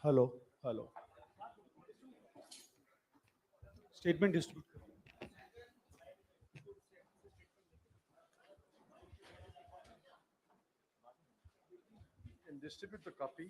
Hello hello statement distribute And distribute the copy.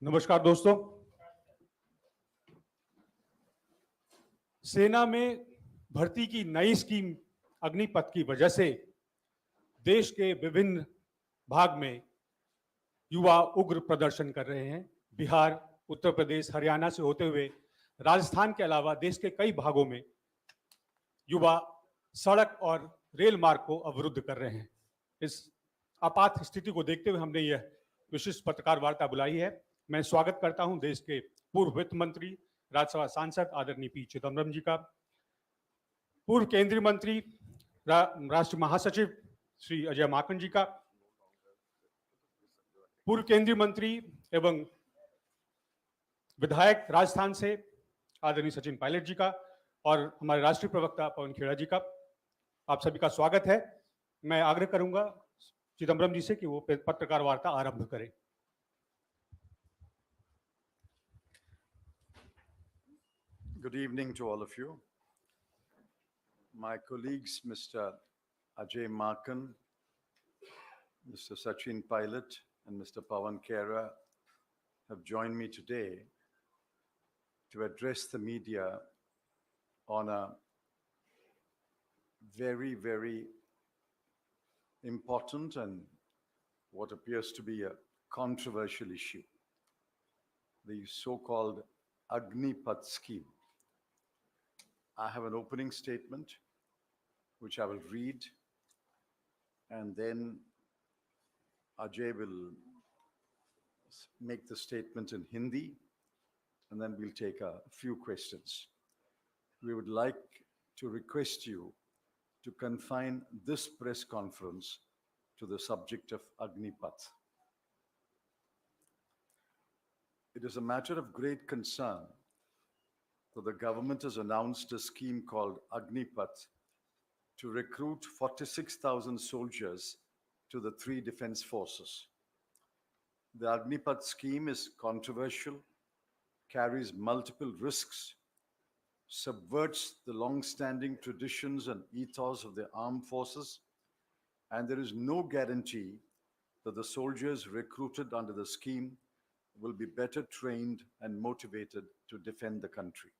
नमस्कार दोस्तों, सेना में भर्ती की नई स्कीम अग्निपथ की वजह से देश के विभिन्न भाग में युवा उग्र प्रदर्शन कर रहे हैं। बिहार, उत्तर प्रदेश, हरियाणा से होते हुए राजस्थान के अलावा देश के कई भागों में युवा सड़क और रेल मार्ग को अवरुद्ध कर रहे हैं। इस आपात स्थिति को देखते हुए हमने यह विशिष्ट पत्रकार वार्ता बुलाई है। मैं स्वागत करता हूं देश के पूर्व वित्त मंत्री, राज्यसभा सांसद आदरणीय पी चिदम्बरम जी का, पूर्व केंद्रीय मंत्री, राष्ट्रीय महासचिव श्री अजय माकन जी का, पूर्व केंद्रीय मंत्री एवं विधायक राजस्थान से आदरणीय सचिन पायलट जी का और हमारे राष्ट्रीय प्रवक्ता पवन खेड़ा जी का। आप सभी का स्वागत है। मैं आग्रह करूंगा चिदम्बरम जी से कि वो पत्रकार वार्ता आरंभ करें। Good evening to all of you. My colleagues, Mr. Ajay Makan, Mr. Sachin Pilot, and Mr. Pawan Khera have joined me today to address the media on a very, very important and what appears to be a controversial issue, the so-called Agnipath scheme. I have an opening statement which I will read, and then Ajay will make the statement in Hindi, and then we'll take a few questions. We would like to request you to confine this press conference to the subject of Agnipath. It is a matter of great concern that the government has announced a scheme called Agnipath to recruit 46,000 soldiers to the three defense forces. The Agnipath scheme is controversial, carries multiple risks, subverts the long-standing traditions and ethos of the armed forces, and there is no guarantee that the soldiers recruited under the scheme will be better trained and motivated to defend the country.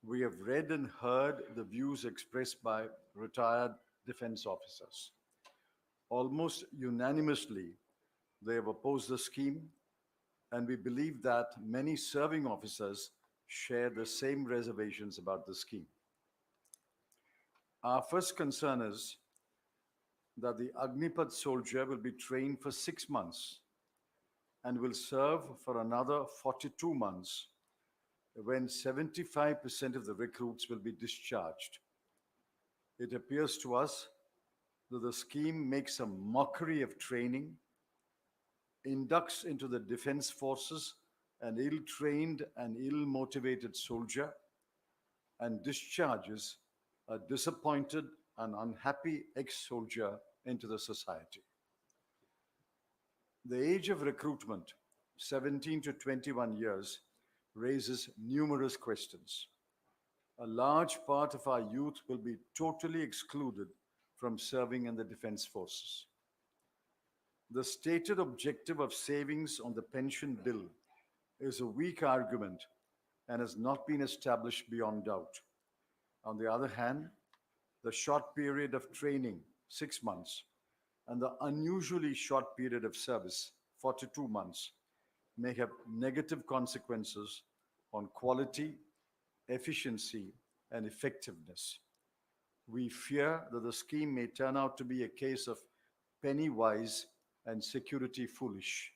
We have read and heard the views expressed by retired defense officers. Almost unanimously, they have opposed the scheme, and we believe that many serving officers share the same reservations about the scheme. Our first concern is that the Agnipath soldier will be trained for 6 months and will serve for another 42 months when 75% of the recruits will be discharged. It appears to us that the scheme makes a mockery of training, inducts into the defense forces an ill-trained and ill-motivated soldier, and discharges a disappointed and unhappy ex-soldier into the society. The age of recruitment, 17 to 21 years, raises numerous questions. A large part of our youth will be totally excluded from serving in the defense forces. The stated objective of savings on the pension bill is a weak argument and has not been established beyond doubt. On the other hand, the short period of training, 6 months, and the unusually short period of service, 42 months, may have negative consequences on quality, efficiency, and effectiveness. We fear that the scheme may turn out to be a case of penny wise and security foolish.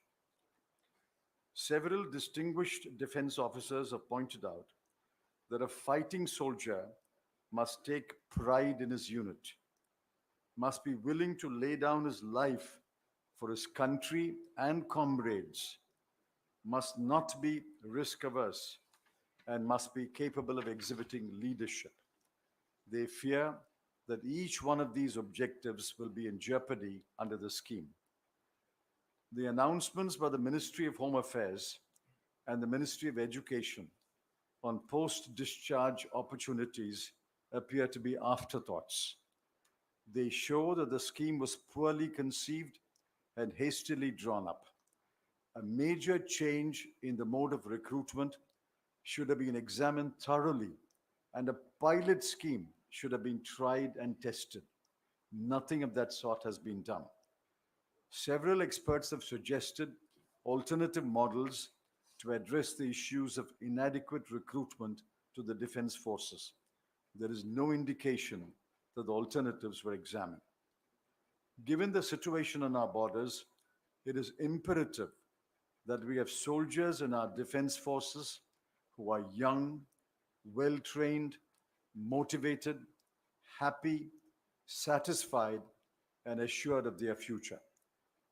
Several distinguished defense officers have pointed out that a fighting soldier must take pride in his unit, must be willing to lay down his life for his country and comrades, must not be risk averse, and must be capable of exhibiting leadership. They fear that each one of these objectives will be in jeopardy under the scheme. The announcements by the Ministry of Home Affairs and the Ministry of Education on post-discharge opportunities appear to be afterthoughts. They show that the scheme was poorly conceived and hastily drawn up. A major change in the mode of recruitment should have been examined thoroughly, and a pilot scheme should have been tried and tested. Nothing of that sort has been done. Several experts have suggested alternative models to address the issues of inadequate recruitment to the defense forces. There is no indication that the alternatives were examined. Given the situation on our borders, it is imperative that we have soldiers in our defense forces who are young, well-trained, motivated, happy, satisfied, and assured of their future.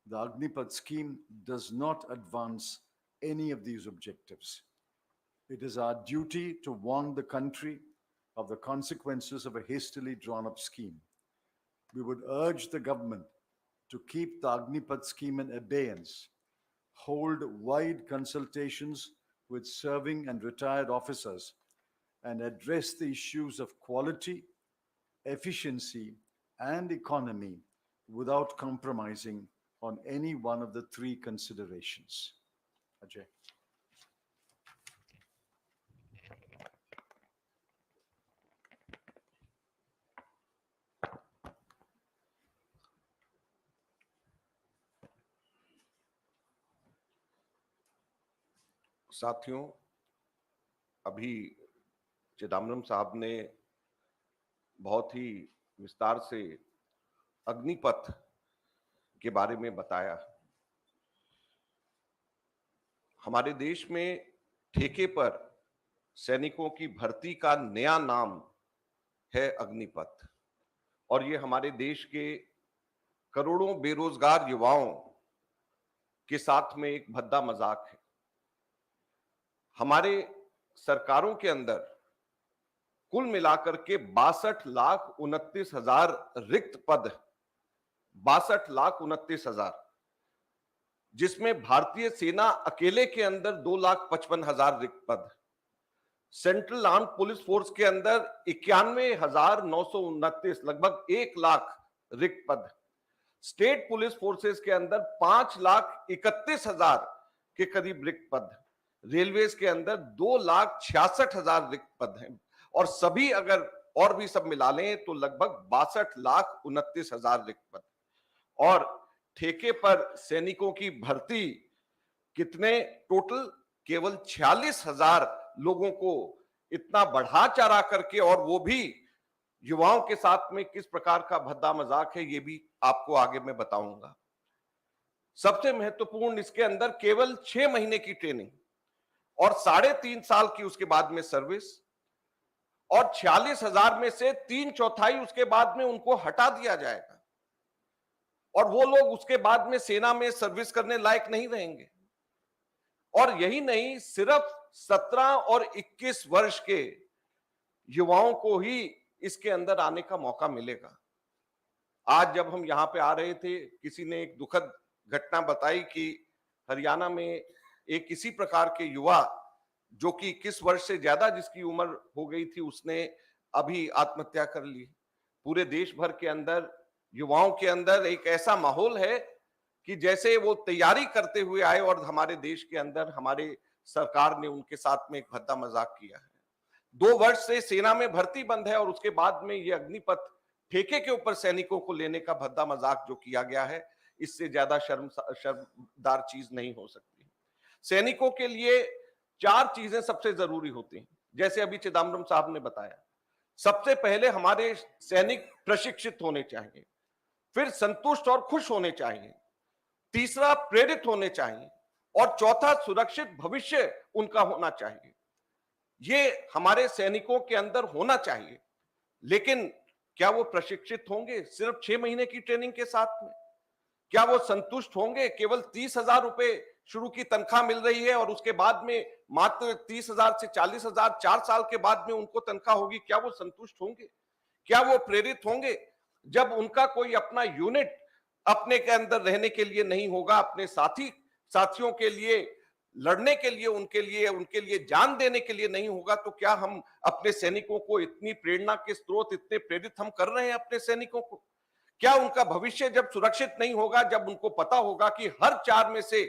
The Agnipath scheme does not advance any of these objectives. It is our duty to warn the country of the consequences of a hastily drawn-up scheme. We would urge the government to keep the Agnipath scheme in abeyance, hold wide consultations with serving and retired officers, and address the issues of quality, efficiency, and economy without compromising on any one of the three considerations. Ajay. साथियों, अभी चिदम्बरम साहब ने बहुत ही विस्तार से अग्निपथ के बारे में बताया। हमारे देश में ठेके पर सैनिकों की भर्ती का नया नाम है अग्निपथ, और ये हमारे देश के करोड़ों बेरोजगार युवाओं के साथ में एक भद्दा मजाक है। हमारे सरकारों के अंदर कुल मिलाकर के 62,29,000 रिक्त पद, 62,29,000, जिसमें भारतीय सेना अकेले के अंदर 2,55,000 रिक्त पद, सेंट्रल आर्म पुलिस फोर्स के अंदर 91,929, लगभग 1 लाख रिक्त पद, स्टेट पुलिस फोर्सेस के अंदर 5,31,000 के करीब रिक्त पद, रेलवेज के अंदर 2,66,000 रिक्त पद हैं, और सभी अगर और भी सब मिला लें तो लगभग 62,29,000 रिक्त पद। और ठेके पर सैनिकों की भर्ती कितने टोटल? केवल 46,000 लोगों को इतना बढ़ा चढ़ा करके, और वो भी युवाओं के साथ में किस प्रकार का भद्दा मजाक है ये भी आपको आगे मैं बताऊंगा। सबसे महत्वपूर्ण, इसके अंदर केवल 6 महीने की ट्रेनिंग और 3.5 साल की उसके बाद में सर्विस, और 46,000 में से 3/4 उसके बाद में उनको हटा दिया जाएगा, और वो लोग उसके बाद में सेना में सर्विस करने लायक नहीं रहेंगे। और यही नहीं, सिर्फ 17 और 21 वर्ष के युवाओं को ही इसके अंदर आने का मौका मिलेगा। आज जब हम यहां पे आ रहे थे, किसी ने एक दुखद घटना बताई कि हरियाणा में एक इसी प्रकार के युवा जो कि 21 वर्ष से ज्यादा जिसकी उम्र हो गई थी, उसने अभी आत्महत्या कर ली। पूरे देश भर के अंदर युवाओं के अंदर एक ऐसा माहौल है कि जैसे वो तैयारी करते हुए आए, और हमारे देश के अंदर हमारे सरकार ने उनके साथ में एक भद्दा मजाक किया है। 2 वर्ष से सेना में भर्ती बंद है, और उसके बाद में ये अग्निपथ ठेके के ऊपर सैनिकों को लेने का भद्दा मजाक जो किया गया है, इससे ज्यादा शर्मदार चीज नहीं हो सकती। सैनिकों के लिए 4 चीजें सबसे जरूरी होती हैं। जैसे अभी चिदम्बरम साहब ने बताया, सबसे पहले हमारे सैनिक प्रशिक्षित होने चाहिए, फिर संतुष्ट और खुश होने चाहिए, तीसरा प्रेरित होने चाहिए और चौथा सुरक्षित भविष्य उनका होना चाहिए। ये हमारे सैनिकों के अंदर होना चाहिए। लेकिन क्या वो प्रशिक्षित होंगे सिर्फ 6 महीने की ट्रेनिंग के साथ में? क्या वो संतुष्ट होंगे केवल 30,000 रुपए शुरू की तनख्वाह मिल रही है और उसके बाद में मात्र 30,000 से 40,000 4 साल के बाद में उनको तनख्वाह होगी? क्या वो संतुष्ट होंगे? क्या वो प्रेरित होंगे? जब उनका कोई अपना यूनिट अपने के अंदर रहने के लिए नहीं होगा, अपने साथियों के लिए लड़ने के लिए, उनके लिए जान देने के लिए नहीं होगा, तो क्या हम अपने सैनिकों को इतनी प्रेरणा के स्रोत, इतने प्रेरित हम कर रहे हैं अपने सैनिकों को? क्या उनका भविष्य जब सुरक्षित नहीं होगा, जब उनको पता होगा कि हर 4 में से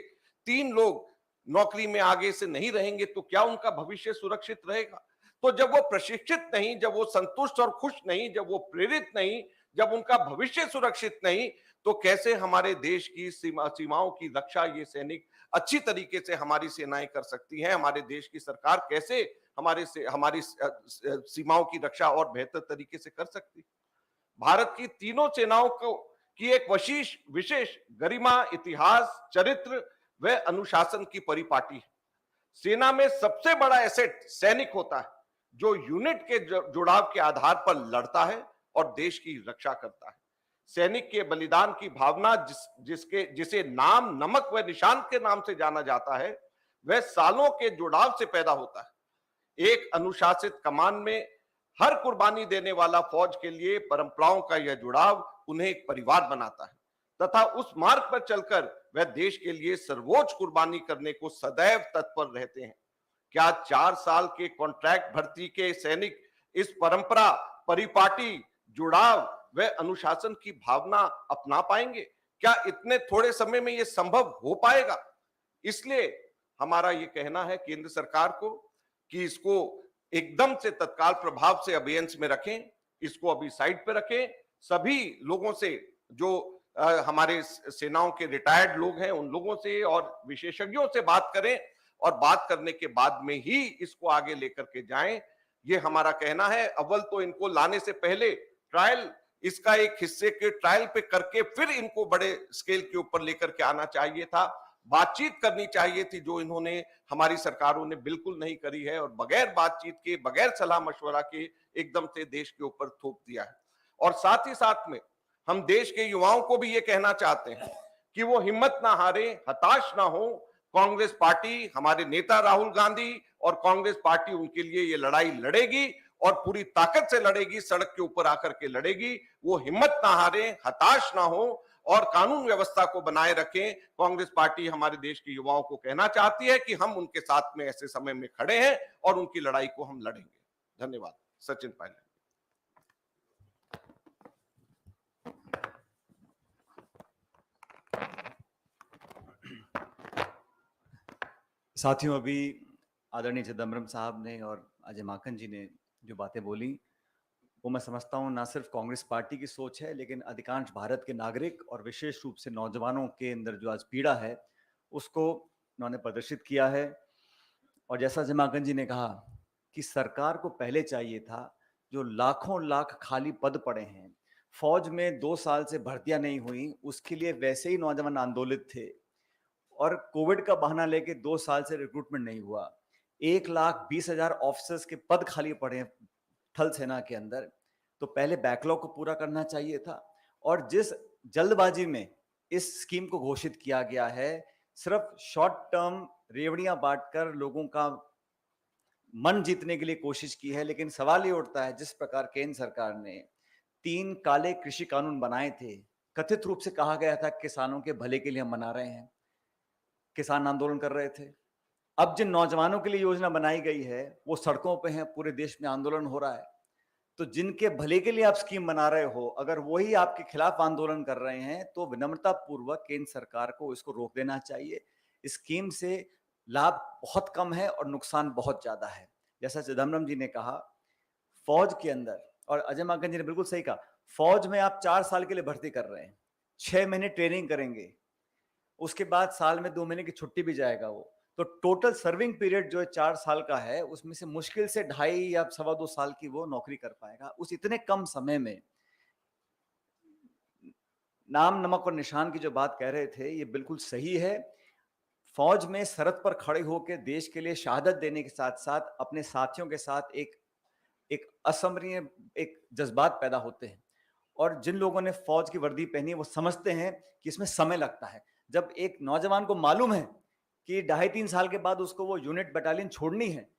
3 लोग नौकरी में आगे से नहीं रहेंगे, तो क्या उनका भविष्य सुरक्षित रहेगा? तो जब वो प्रशिक्षित नहीं, जब वो संतुष्ट और खुश नहीं, जब वो प्रेरित नहीं, जब उनका भविष्य सुरक्षित नहीं, तो कैसे हमारे देश की सीमाओं की रक्षा ये सैनिक अच्छी तरीके से हमारी सेनाएं कर सकती हैं? हमारे देश की सरकार कैसे हमारी सीमाओं की रक्षा और बेहतर तरीके से कर सकती? भारत की तीनों सेनाओं को की एक विशेष गरिमा, इतिहास, चरित्र व अनुशासन की परिपाटी है। सेना में सबसे बड़ा एसेट सैनिक होता है, जो यूनिट के जुड़ाव के आधार पर लड़ता है और देश की रक्षा करता है। सैनिक के बलिदान की भावना जिसे नाम, नमक व निशान के नाम से जाना जाता है, वह सालों के जुड़ाव से पैदा होता है। एक अनुशासित कमान में हर कुर्बानी देने वाला फौज के लिए परंपराओं का यह जुड़ाव उन्हें एक परिवार बनाता है तथा उस मार्ग पर चलकर वह देश के लिए सर्वोच्च कुर्बानी करने को सदैव तत्पर रहते हैं। क्या 4 साल के कॉन्ट्रैक्ट भर्ती के सैनिक इस परंपरा, परिपाटी, जुड़ाव व अनुशासन की भावना अपना पाएंगे? क्या इतने थोड़े समय में यह संभव हो पाएगा? इसलिए हमारा यह कहना है केंद्र सरकार को कि इसको एकदम से तत्काल प्रभाव से अबेयंस में रखें, इसको अभी साइड पे रखें। सभी लोगों से, जो हमारे सेनाओं के रिटायर्ड लोग हैं, उन लोगों से और विशेषज्ञों से बात करें और बात करने के बाद में ही इसको आगे लेकर के जाएं। ये हमारा कहना है। अव्वल तो इनको लाने से पहले ट्रायल, इसका एक हिस्से के ट्रायल पे करके फिर इनको बड़े स्केल के ऊपर लेकर के आना चाहिए था। बातचीत करनी चाहिए थी, जो इन्होंने, हमारी सरकारों ने बिल्कुल नहीं करी है और बगैर बातचीत के, बगैर सलाह मशवरा के एकदम से देश के ऊपर थोप दिया है। और साथ ही साथ में हम देश के युवाओं को भी ये कहना चाहते हैं कि वो हिम्मत ना हारे, हताश ना हो। कांग्रेस पार्टी, हमारे नेता राहुल गांधी और कांग्रेस पार्टी उनके लिए ये लड़ाई लड़ेगी और पूरी ताकत से लड़ेगी, सड़क के ऊपर आकर के लड़ेगी। वो हिम्मत ना हारे, हताश ना हो और कानून व्यवस्था को बनाए रखें। कांग्रेस पार्टी हमारे देश के युवाओं को कहना चाहती है कि हम उनके साथ में ऐसे समय में खड़े हैं और उनकी लड़ाई को हम लड़ेंगे। धन्यवाद। सचिन पायलट। साथियों, अभी आदरणीय चिदम्बरम साहब ने और अजय माकन जी ने जो बातें बोली, वो मैं समझता हूँ ना सिर्फ कांग्रेस पार्टी की सोच है, लेकिन अधिकांश भारत के नागरिक और विशेष रूप से नौजवानों के अंदर जो आज पीड़ा है, उसको उन्होंने प्रदर्शित किया है। और जैसा अजय माकन जी ने कहा कि सरकार को पहले चाहिए था, जो लाखों लाख खाली पद पड़े हैं, फौज में 2 साल से भर्तियां नहीं हुई, उसके लिए वैसे ही नौजवान आंदोलित थे और कोविड का बहाना लेके 2 साल से रिक्रूटमेंट नहीं हुआ। 1,20,000 ऑफिसर्स के पद खाली पड़े हैं थल सेना के अंदर। तो पहले बैकलॉग को पूरा करना चाहिए था। और जिस जल्दबाजी में इस स्कीम को घोषित किया गया है, सिर्फ शॉर्ट टर्म रेवड़ियां बांटकर लोगों का मन जीतने के लिए कोशिश की है। लेकिन सवाल ये उठता है, जिस प्रकार केंद्र सरकार ने 3 काले कृषि कानून बनाए थे, कथित रूप से कहा गया था किसानों के भले के लिए हम बना रहे हैं, किसान आंदोलन कर रहे थे। अब जिन नौजवानों के लिए योजना बनाई गई है, वो सड़कों पे हैं, पूरे देश में आंदोलन हो रहा है। तो जिनके भले के लिए आप स्कीम बना रहे हो, अगर वही आपके खिलाफ आंदोलन कर रहे हैं, तो विनम्रता पूर्वक केंद्र सरकार को इसको रोक देना चाहिए। स्कीम से लाभ बहुत कम है और नुकसान बहुत ज्यादा है। जैसा चिदम्बरम जी ने कहा, फौज के अंदर, और अजय माकन जी ने बिल्कुल सही कहा, फौज में आप 4 साल के लिए भर्ती कर रहे हैं, 6 महीने ट्रेनिंग करेंगे, उसके बाद साल में 2 महीने की छुट्टी भी जाएगा वो। तो टोटल सर्विंग पीरियड जो 4 साल का है, उसमें से मुश्किल से 2.5 या 2.25 साल की वो नौकरी कर पाएगा। उस इतने कम समय में नाम, नमक और निशान की जो बात कह रहे थे, ये बिल्कुल सही है। फौज में सरहद पर खड़े होकर देश के लिए शहादत देने के साथ-साथ अपने साथियों के साथ एक असमरणीय एक जज्बात पैदा होते हैं। और जिन लोगों ने फौज की वर्दी पहनी है, वो समझते हैं कि इसमें समय लगता है। जब एक नौजवान को मालूम है कि 2.5-3 साल के बाद उसको वो यूनिट बटालियन छोड़नी है,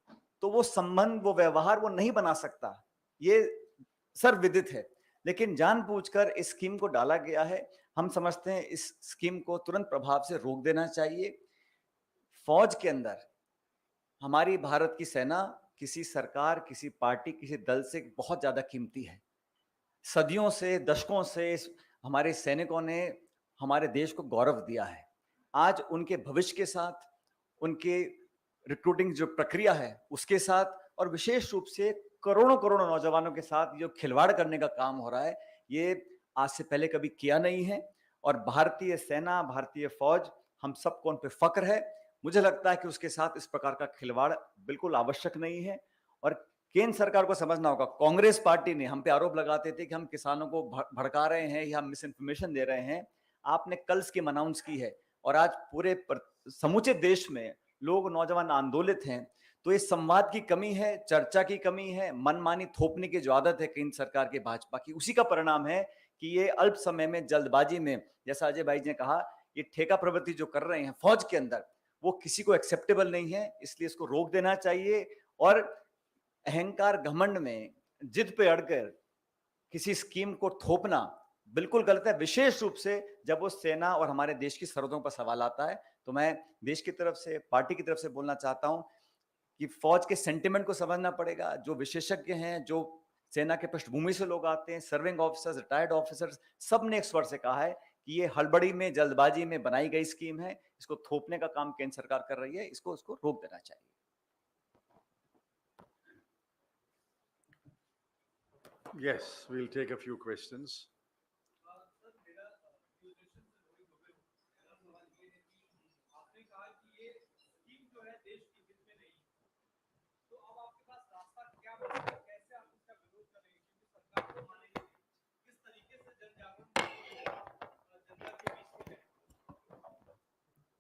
तो वो संबंध, वो व्यवहार वो नहीं बना सकता। ये सर्वविदित है। लेकिन जानबूझकर इस स्कीम को डाला गया है। हम समझते हैं इस स्कीम को तुरंत प्रभाव से रोक देना चाहिए। फौज के अंदर हमारी भारत की सेना किसी सरकार, किसी पार्टी, किसी दल से बहुत ज्यादा कीमती है। सदियों से, दशकों से हमारे सैनिकों ने हमारे देश को गौरव दिया है। आज उनके भविष्य के साथ, उनके रिक्रूटिंग जो प्रक्रिया है उसके साथ, और विशेष रूप से करोड़ों करोड़ों नौजवानों के साथ जो खिलवाड़ करने का काम हो रहा है, ये आज से पहले कभी किया नहीं है। और भारतीय सेना, भारतीय फौज, हम सबको उन पे फक्र है। मुझे लगता है कि उसके साथ इस प्रकार का खिलवाड़ बिल्कुल आवश्यक नहीं है। और केंद्र सरकार को समझना होगा, कांग्रेस पार्टी ने हम पे आरोप लगाते थे कि हम किसानों को भड़का रहे हैं या हम मिस इन्फॉर्मेशन दे रहे हैं। आपने कल स्कीम अनाउंस की है और आज पूरे समूचे देश में लोग, नौजवान आंदोलित हैं। तो इस संवाद की कमी है, चर्चा की कमी है, मनमानी थोपने की जो आदत है केंद्र सरकार के, भाजपा की, उसी का परिणाम है कि ये अल्प समय में, जल्दबाजी में, जैसा अजय भाई ने कहा, ये ठेका प्रवृत्ति जो कर रहे हैं फौज के अंदर, वो किसी को एक्सेप्टेबल नहीं है। इसलिए इसको रोक देना चाहिए। और अहंकार, घमंड में जिद पे अड़कर किसी स्कीम को थोपना बिल्कुल गलत है, विशेष रूप से जब वो सेना और हमारे देश की सरहदों पर सवाल आता है। तो मैं देश की तरफ से, पार्टी की तरफ से बोलना चाहता हूं कि फौज के सेंटिमेंट को समझना पड़ेगा। जो विशेषज्ञ हैं, जो सेना के पृष्ठभूमि से लोग आते हैं, सर्विंग ऑफिसर्स, रिटायर्ड ऑफिसर्स, सब ने एक स्वर से कहा है कि ये हड़बड़ी में, जल्दबाजी में बनाई गई स्कीम है। इसको थोपने का काम केंद्र सरकार कर रही है। इसको रोक देना चाहिए। Yes, we'll take a few questions.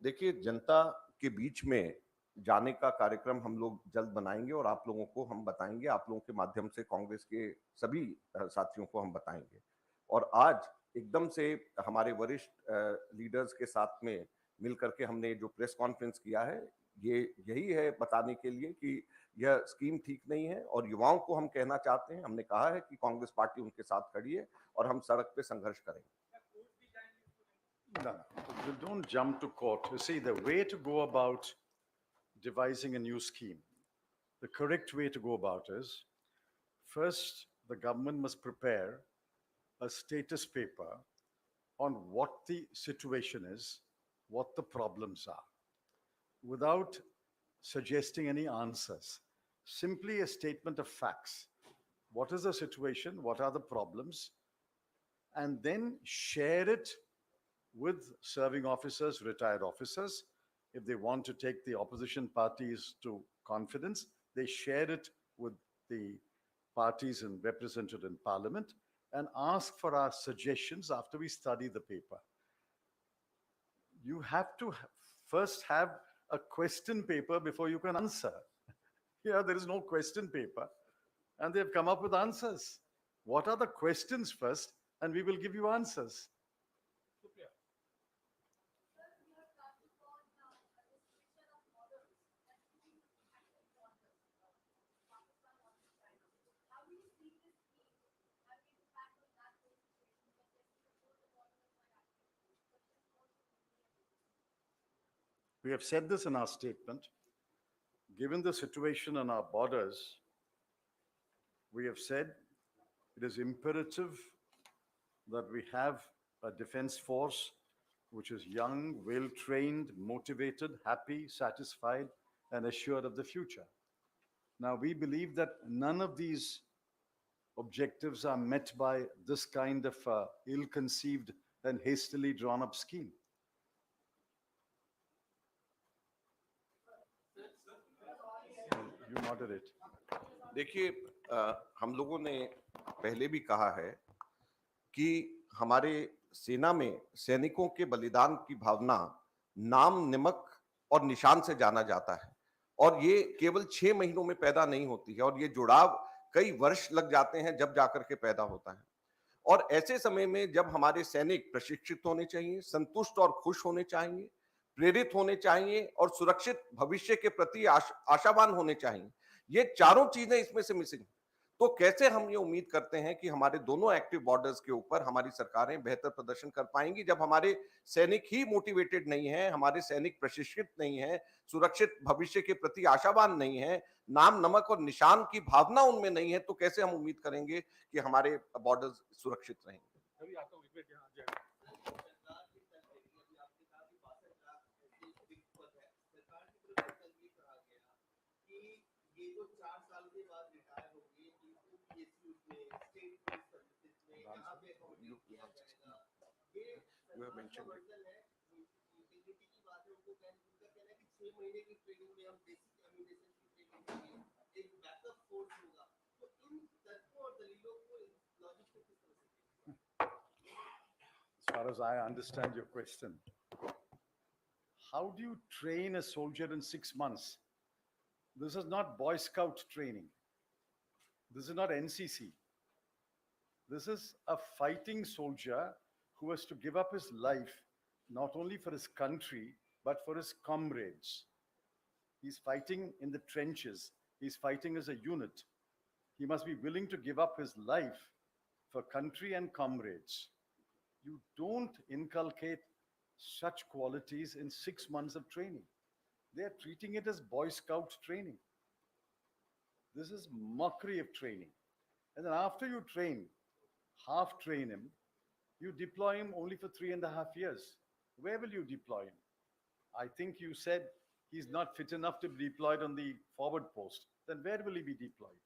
देखिए, जनता के बीच में जाने का कार्यक्रम हम लोग जल्द बनाएंगे और आप लोगों को हम बताएंगे, आप लोगों के माध्यम से कांग्रेस के सभी साथियों को हम बताएंगे। और आज एकदम से हमारे वरिष्ठ लीडर्स के साथ में मिलकर के हमने जो प्रेस कॉन्फ्रेंस किया है, ये यही है बताने के लिए कि यह स्कीम ठीक नहीं है। और युवाओं को हम कहना चाहते हैं, हमने कहा है कि कांग्रेस पार्टी उनके साथ खड़ी है और हम सड़क पे संघर्ष करेंगे। No, don't jump to court. You see, the way to go about devising a new scheme, the correct way to go about is, first, the government must prepare a status paper on what the situation is, what the problems are, without suggesting any answers. Simply a statement of facts. What is the situation? What are the problems? And then share it with serving officers, retired officers. If they want to take the opposition parties to confidence, they share it with the parties represented in parliament and ask for our suggestions after we study the paper. You have to first have a question paper before you can answer. Here, there is no question paper, and they've come up with answers. What are the questions first, and we will give you answers. We have said this in our statement. Given the situation on our borders, we have said it is imperative that we have a defense force which is young, well-trained, motivated, happy, satisfied, and assured of the future. Now, we believe that none of these objectives are met by this kind of ill-conceived and hastily drawn-up scheme. You moderate. देखिए, हम लोगों ने पहले भी कहा है कि हमारे सेना में सैनिकों के बलिदान की भावना नाम, निमक और निशान से जाना जाता है, और ये केवल 6 महीनों में पैदा नहीं होती है, और ये जुड़ाव कई वर्ष लग जाते हैं जब जाकर के पैदा होता है। और ऐसे समय में जब हमारे सैनिक प्रशिक्षित होने चाहिए, संतुष्ट और खुश होने चाहिए, प्रेरित होने चाहिए और सुरक्षित भविष्य के प्रति आशावान होने चाहिए, ये चारों चीजें इसमें से मिसिंग। तो कैसे हम ये उम्मीद करते हैं कि हमारे दोनों एक्टिव बॉर्डर्स के ऊपर हमारी सरकारें बेहतर प्रदर्शन कर पाएंगी जब हमारे सैनिक ही मोटिवेटेड नहीं है, हमारे सैनिक प्रशिक्षित नहीं है, सुरक्षित भविष्य के प्रति आशावान नहीं है, नाम, नमक और निशान की भावना उनमें नहीं है, तो कैसे हम उम्मीद करेंगे कि हमारे बॉर्डर्स सुरक्षित रहेंगे? अभी आता हूँ, एक मिनट यहाँ आ जाए। You have mentioned it. As far as I understand your question, how do you train a soldier in 6 months? This is not Boy Scout training. This is not NCC. This is a fighting soldier who has to give up his life not only for his country, but for his comrades. He's fighting in the trenches. He's fighting as a unit. He must be willing to give up his life for country and comrades. You don't inculcate such qualities in 6 months of training. They are treating it as Boy Scout training. This is mockery of training. And then after you train, half train him, you deploy him only for 3.5 years. Where will you deploy him? I think you said he's not fit enough to be deployed on the forward post. Then where will he be deployed?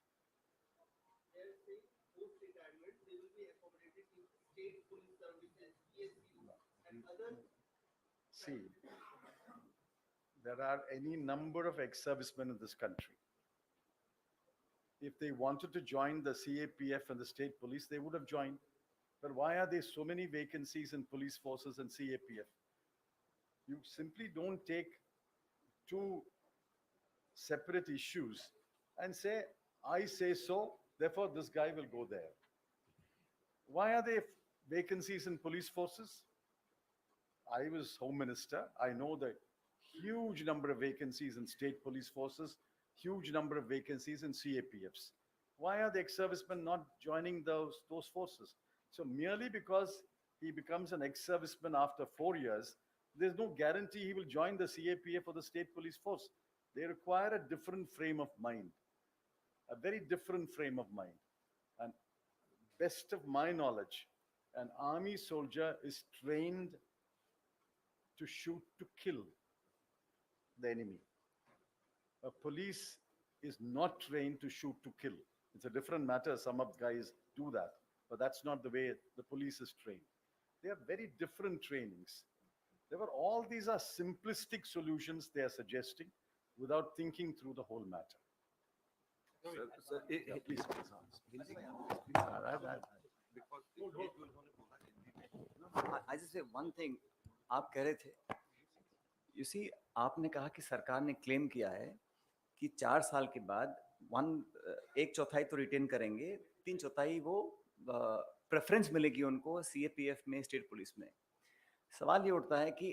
See, there are any number of ex-servicemen in this country. If they wanted to join the CAPF and the state police, they would have joined. But why are there so many vacancies in police forces and CAPF? You simply don't take two separate issues and say, I say so, therefore this guy will go there. Why are there vacancies in police forces? I was Home Minister. I know the huge number of vacancies in state police forces, huge number of vacancies in CAPFs. Why are the ex-servicemen not joining those forces? So merely because he becomes an ex-serviceman after 4 years, there's no guarantee he will join the CAPF or the state police force. They require a different frame of mind, a very different frame of mind. And best of my knowledge, an army soldier is trained to shoot to kill the enemy. A police is not trained to shoot to kill. It's a different matter. Some of guys do that, but that's not the way the police is trained. They are very different trainings. All these are simplistic solutions they are suggesting without thinking through the whole matter. Sir, Yeah, please. I just say one thing. आप कह रहे थे, you see, आपने कहा कि सरकार ने claim किया है कि 4 साल के बाद 1/4 तो रिटेन करेंगे, 3/4 वो प्रेफरेंस मिलेगी उनको CAPF में, स्टेट पुलिस में। सवाल ये उठता है कि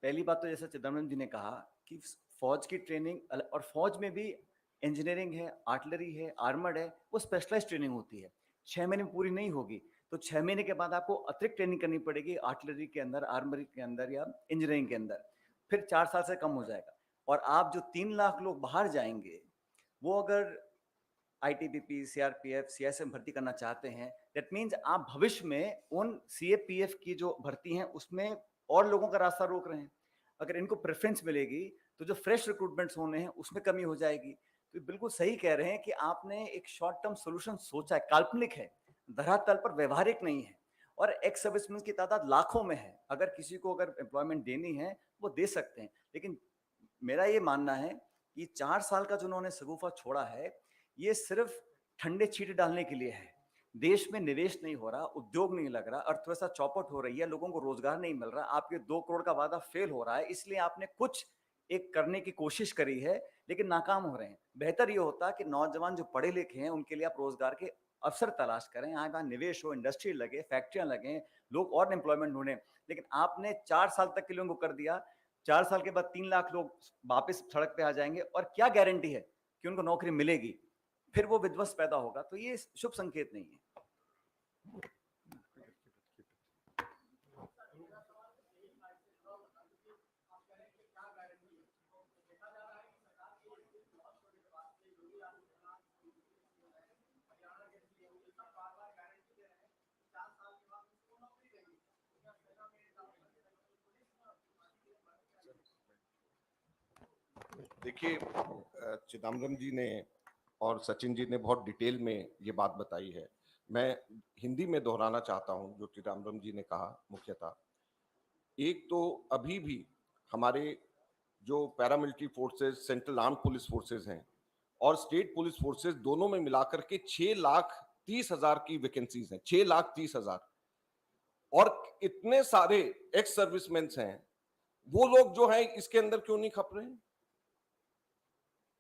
पहली बात तो जैसा चिदम्बरम जी ने कहा कि फौज की ट्रेनिंग, और फौज में भी इंजीनियरिंग है, आर्टिलरी है, आर्मर्ड है, वो स्पेशलाइज्ड ट्रेनिंग होती है, 6 महीने में पूरी नहीं होगी, तो 6 महीने के बाद आपको अतिरिक्त ट्रेनिंग करनी पड़ेगी आर्टिलरी के अंदर, आर्मरी के अंदर या इंजीनियरिंग के अंदर, फिर 4 साल से कम हो जाएगा। और आप जो 3 लाख लोग बाहर जाएंगे, वो अगर ITBP, CRPF, CISF भर्ती करना चाहते हैं, दैट मीन्स आप भविष्य में उन CAPF की जो भर्ती हैं उसमें और लोगों का रास्ता रोक रहे हैं। अगर इनको प्रेफरेंस मिलेगी तो जो फ्रेश रिक्रूटमेंट्स होने हैं उसमें कमी हो जाएगी। तो बिल्कुल सही कह रहे हैं कि आपने एक शॉर्ट टर्म सोल्यूशन सोचा है, काल्पनिक है, धरातल पर व्यवहारिक नहीं है, और एक्स सर्विसमैन की तादाद लाखों में है। अगर किसी को अगर एम्प्लॉयमेंट देनी है वो दे सकते हैं, लेकिन मेरा ये मानना है कि 4 साल का जो उन्होंने शगुफा छोड़ा है, ये सिर्फ ठंडे छींटे डालने के लिए है। देश में निवेश नहीं हो रहा, उद्योग नहीं लग रहा, अर्थव्यवस्था चौपट हो रही है, लोगों को रोजगार नहीं मिल रहा, आपके 2 करोड़ का वादा फेल हो रहा है, इसलिए आपने कुछ एक करने की कोशिश करी है, लेकिन नाकाम हो रहे हैं। बेहतर ये होता कि नौजवान जो पढ़े लिखे हैं, उनके लिए आप रोजगार के अवसर तलाश करें, यहाँ निवेश हो, इंडस्ट्री लगे, फैक्ट्रियां लगें, लोग और एम्प्लॉयमेंट ढूंढें। लेकिन आपने 4 साल तक के लोगों को कर दिया, 4 साल के बाद 3 लाख लोग वापस सड़क पे आ जाएंगे, और क्या गारंटी है कि उनको नौकरी मिलेगी? फिर वो विध्वंस पैदा होगा, तो ये शुभ संकेत नहीं है। देखिए, चिदम्बरम जी ने और सचिन जी ने बहुत डिटेल में ये बात बताई है। मैं हिंदी में दोहराना चाहता हूं जो चिदम्बरम जी ने कहा। मुख्यतः एक तो अभी भी हमारे जो paramilitary forces, central arm police forces हैं और स्टेट पुलिस फोर्सेस, दोनों में मिलाकर के 6,30,000 की वैकेंसीज हैं। 6,30,000। और इतने सारे एक्स सर्विसमैन हैं, वो लोग जो हैं इसके अंदर क्यों नहीं खप रहे हैं?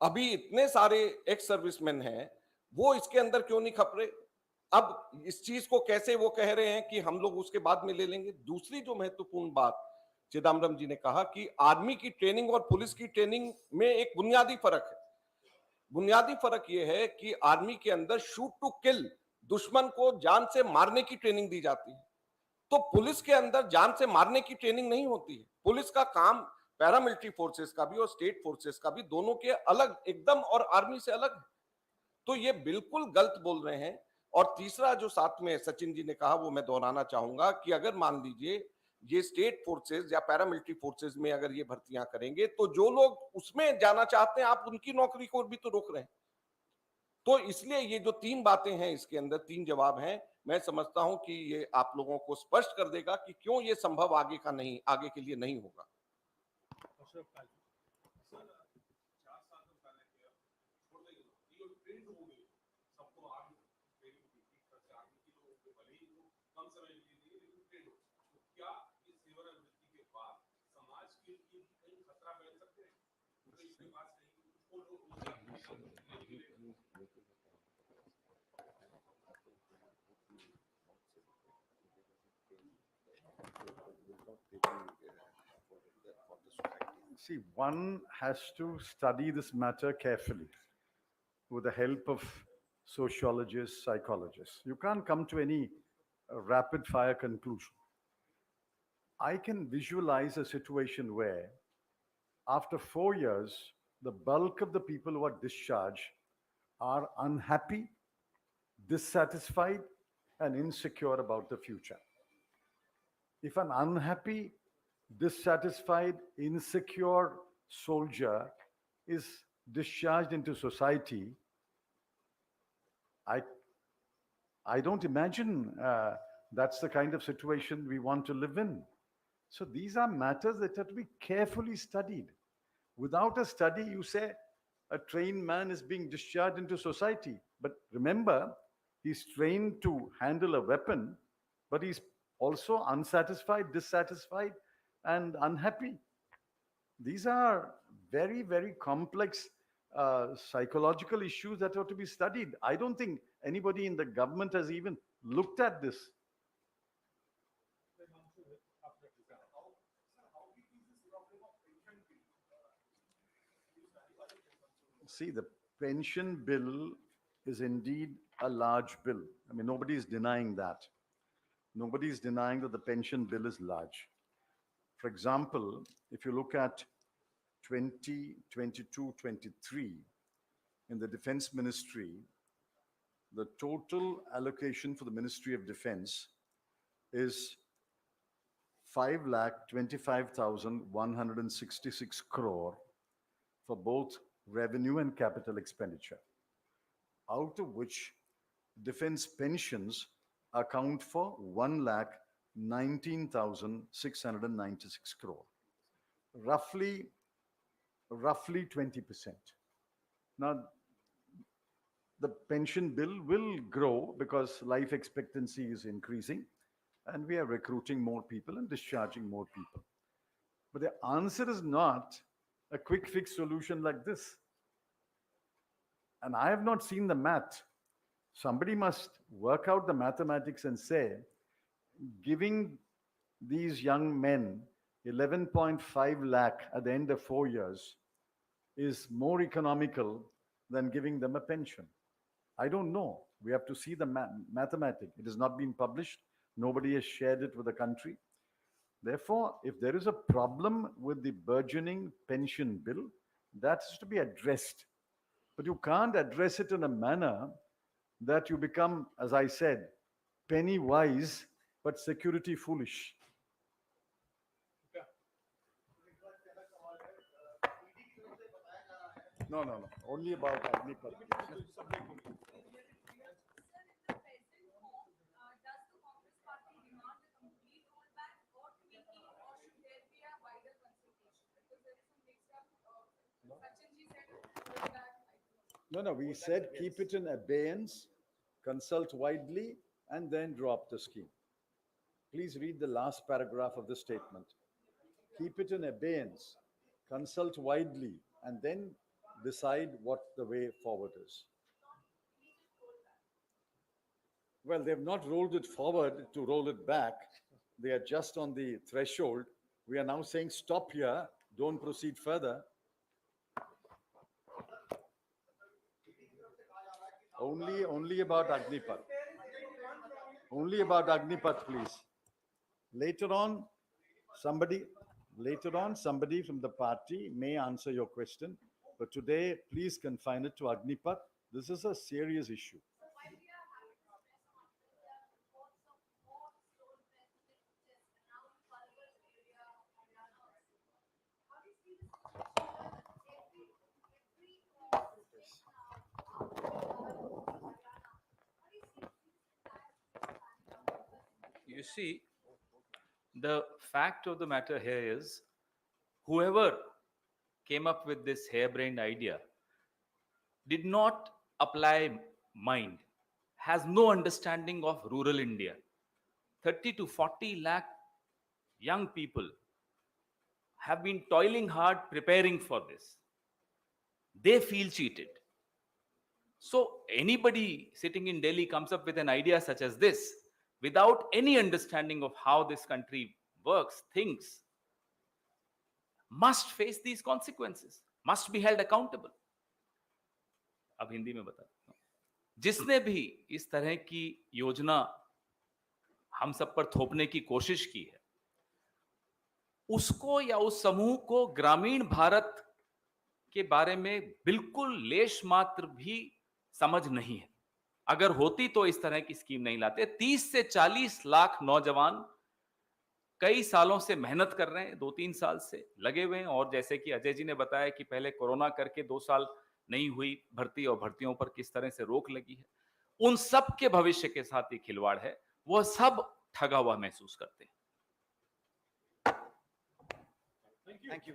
अभी इतने सारे एक्स सर्विसमैन हैं, वो इसके अंदर क्यों नहीं खप रहे? अब इस चीज को कैसे वो कह रहे हैं कि हम लोग उसके बाद में ले लेंगे? दूसरी जो महत्वपूर्ण बात चिदम्बरम जी ने कहा कि आर्मी की ट्रेनिंग और पुलिस की ट्रेनिंग में एक बुनियादी फर्क है। बुनियादी फर्क यह है कि आर्मी के अंदर शूट टू किल, दुश्मन को जान से मारने की ट्रेनिंग दी जाती है, तो पुलिस के अंदर जान से मारने की ट्रेनिंग नहीं होती है। पुलिस का काम पैरामिलिट्री फोर्सेस का भी और स्टेट फोर्सेस का भी, दोनों के अलग एकदम, और आर्मी से अलग है। तो ये बिल्कुल गलत बोल रहे हैं। और तीसरा जो साथ में सचिन जी ने कहा वो मैं दोहराना चाहूंगा कि अगर मान लीजिए ये स्टेट फोर्सेस या पैरामिलिट्री फोर्सेस में अगर ये भर्तियां करेंगे, तो जो लोग उसमें जाना चाहते हैं आप उनकी नौकरी को भी तो रोक रहे हैं। तो इसलिए ये जो 3 बातें हैं, इसके अंदर 3 जवाब हैं। मैं समझता हूं कि ये आप लोगों को स्पष्ट कर देगा कि क्यों ये संभव आगे के लिए नहीं होगा। See, one has to study this matter carefully with the help of sociologists, psychologists. You can't come to any rapid fire conclusion. I can visualize a situation where, after 4 years, the bulk of the people who are discharged are unhappy, dissatisfied, and insecure about the future. If an unhappy, dissatisfied, insecure soldier is discharged into society, I don't imagine that's the kind of situation we want to live in. So these are matters that have to be carefully studied. Without a study, you say a trained man is being discharged into society. But remember, he's trained to handle a weapon, but he's also unsatisfied, dissatisfied, and unhappy. These are very, very complex psychological issues that have to be studied. I don't think anybody in the government has even looked at this. See, the pension bill is indeed a large bill. I mean, nobody is denying that. Nobody is denying that the pension bill is large. For example, if you look at 2022-23, in the Defense Ministry, the total allocation for the Ministry of Defense is 5,25,166 crore for both revenue and capital expenditure, out of which defense pensions account for 1,19,696 crore. Roughly roughly 20%. Now, the pension bill will grow because life expectancy is increasing and we are recruiting more people and discharging more people. But the answer is not a quick fix solution like this. And I have not seen the math. Somebody must work out the mathematics and say, giving these young men 11.5 lakh at the end of 4 years is more economical than giving them a pension. I don't know. We have to see the mathematics. It has not been published. Nobody has shared it with the country. Therefore, if there is a problem with the burgeoning pension bill, that is to be addressed. But you can't address it in a manner that you become, as I said, penny wise, but security foolish. No. Only about Agnipat. No, we said keep it in abeyance, consult widely, and then drop the scheme. Please read the last paragraph of the statement. Keep it in abeyance, consult widely, and then decide what the way forward is. Well, they've not rolled it forward to roll it back. They are just on the threshold. We are now saying stop here, don't proceed further. Only about Agnipat. Only about Agnipat, please. Later on, somebody from the party may answer your question, but today, please confine it to Agnipat. This is a serious issue. You see, the fact of the matter here is whoever came up with this harebrained idea did not apply mind, has no understanding of rural India. 30 to 40 lakh young people have been toiling hard preparing for this. They feel cheated. So anybody sitting in Delhi comes up with an idea such as this without any understanding of how this country works, thinks, must face these consequences, must be held accountable. अब हिंदी में बता देता हूं, जिसने भी इस तरह की योजना हम सब पर थोपने की कोशिश की है, उसको या उस समूह को ग्रामीण भारत के बारे में बिल्कुल लेश मात्र भी समझ नहीं है. अगर होती तो इस तरह की स्कीम नहीं लाते. 30 से 40 लाख नौजवान कई सालों से मेहनत कर रहे हैं, 2-3 साल से लगे हुए हैं, और जैसे कि अजय जी ने बताया कि पहले कोरोना करके 2 साल नहीं हुई भर्ती और भर्तियों पर किस तरह से रोक लगी है, उन सब के भविष्य के साथ ही खिलवाड़ है. वह सब ठगा हुआ महसूस करते हैं. Thank you.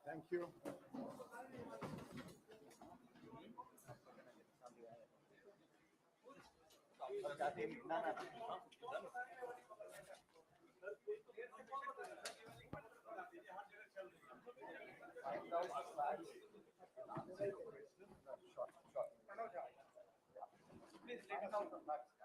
Thank you. Please take us out.